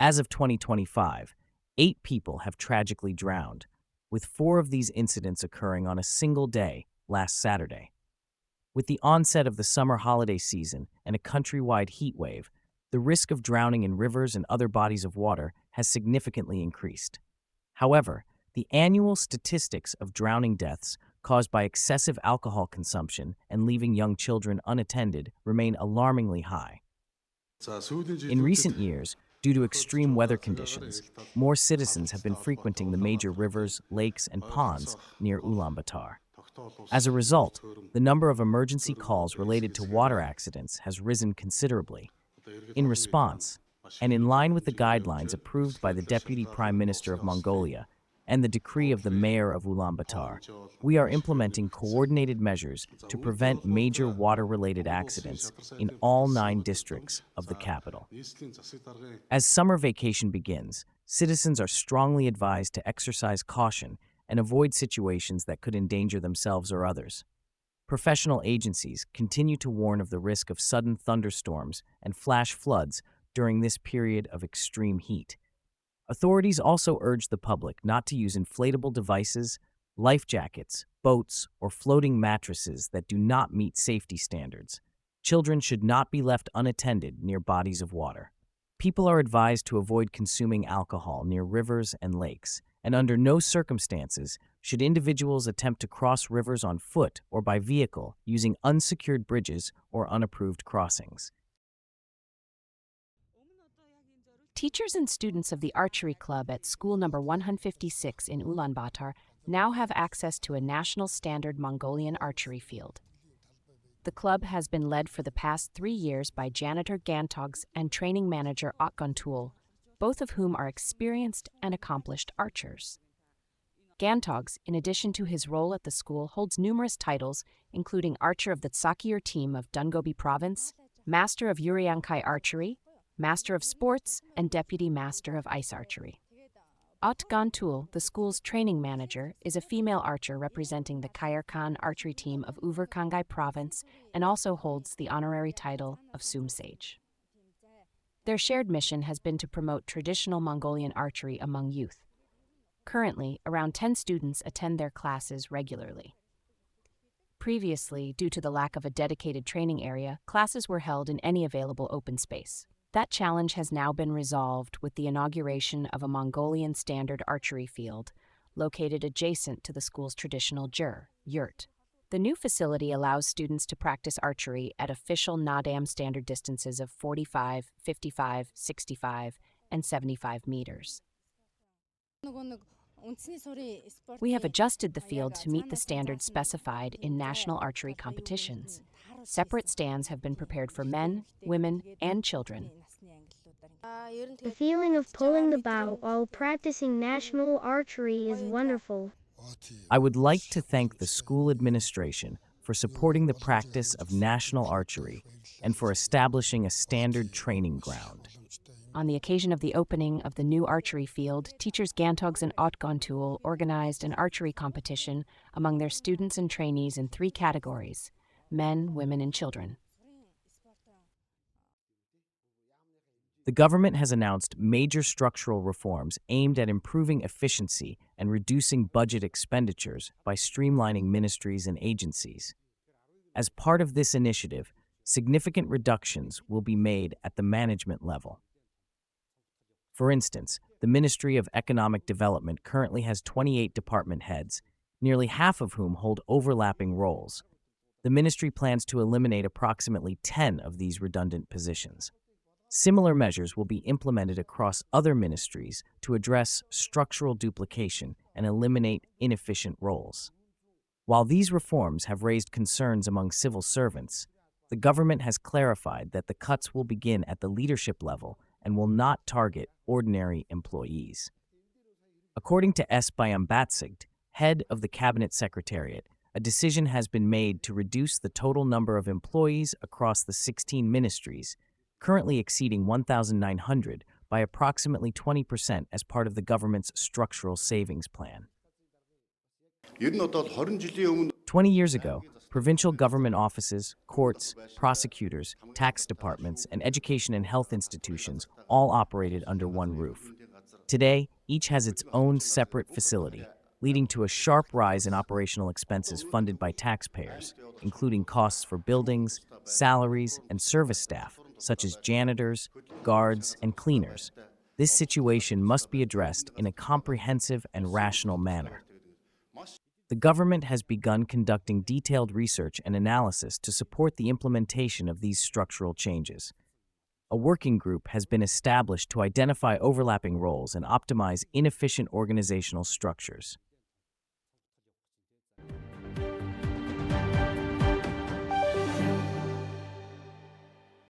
As of 2025, 8 people have tragically drowned, with 4 of these incidents occurring on a single day last Saturday. With the onset of the summer holiday season and a countrywide heat wave, the risk of drowning in rivers and other bodies of water has significantly increased. However, the annual statistics of drowning deaths caused by excessive alcohol consumption and leaving young children unattended remain alarmingly high. In recent years, due to extreme weather conditions, more citizens have been frequenting the major rivers, lakes, and ponds near Ulaanbaatar. As a result, the number of emergency calls related to water accidents has risen considerably. In response, and in line with the guidelines approved by the Deputy Prime Minister of Mongolia and the decree of the Mayor of Ulaanbaatar, we are implementing coordinated measures to prevent major water-related accidents in all 9 districts of the capital. As summer vacation begins, citizens are strongly advised to exercise caution and avoid situations that could endanger themselves or others. Professional agencies continue to warn of the risk of sudden thunderstorms and flash floods during this period of extreme heat. Authorities also urge the public not to use inflatable devices, life jackets, boats, or floating mattresses that do not meet safety standards. Children should not be left unattended near bodies of water. People are advised to avoid consuming alcohol near rivers and lakes, and under no circumstances should individuals attempt to cross rivers on foot or by vehicle using unsecured bridges or unapproved crossings. Teachers and students of the archery club at school number 156 in Ulaanbaatar now have access to a national standard Mongolian archery field. The club has been led for the past 3 years by janitor Gantogs and training manager Otgontul, both of whom are experienced and accomplished archers. Gantogs, in addition to his role at the school, holds numerous titles, including Archer of the Tsakir team of Dungobi Province, Master of Uriankai Archery, Master of Sports, and Deputy Master of Ice Archery. Otgontul, the school's training manager, is a female archer representing the Kayarkan archery team of Uverkangai Province and also holds the honorary title of Sumsage. Their shared mission has been to promote traditional Mongolian archery among youth. Currently, around 10 students attend their classes regularly. Previously, due to the lack of a dedicated training area, classes were held in any available open space. That challenge has now been resolved with the inauguration of a Mongolian standard archery field located adjacent to the school's traditional yurt. The new facility allows students to practice archery at official NADAM standard distances of 45, 55, 65, and 75 meters. We have adjusted the field to meet the standards specified in national archery competitions. Separate stands have been prepared for men, women, and children. The feeling of pulling the bow while practicing national archery is wonderful. I would like to thank the school administration for supporting the practice of national archery and for establishing a standard training ground. On the occasion of the opening of the new archery field, teachers Gantogs and Otgontul organized an archery competition among their students and trainees in 3 categories: men, women, and children. The government has announced major structural reforms aimed at improving efficiency and reducing budget expenditures by streamlining ministries and agencies. As part of this initiative, significant reductions will be made at the management level. For instance, the Ministry of Economic Development currently has 28 department heads, nearly half of whom hold overlapping roles. The ministry plans to eliminate approximately 10 of these redundant positions. Similar measures will be implemented across other ministries to address structural duplication and eliminate inefficient roles. While these reforms have raised concerns among civil servants, the government has clarified that the cuts will begin at the leadership level and will not target ordinary employees. According to S. Bayambatsigt, head of the Cabinet Secretariat, a decision has been made to reduce the total number of employees across the 16 ministries, currently exceeding 1,900, by approximately 20% as part of the government's structural savings plan. 20 years ago, Provincial government offices, courts, prosecutors, tax departments, and education and health institutions all operated under one roof. Today, each has its own separate facility, leading to a sharp rise in operational expenses funded by taxpayers, including costs for buildings, salaries, and service staff, such as janitors, guards, and cleaners. This situation must be addressed in a comprehensive and rational manner. The government has begun conducting detailed research and analysis to support the implementation of these structural changes. A working group has been established to identify overlapping roles and optimize inefficient organizational structures.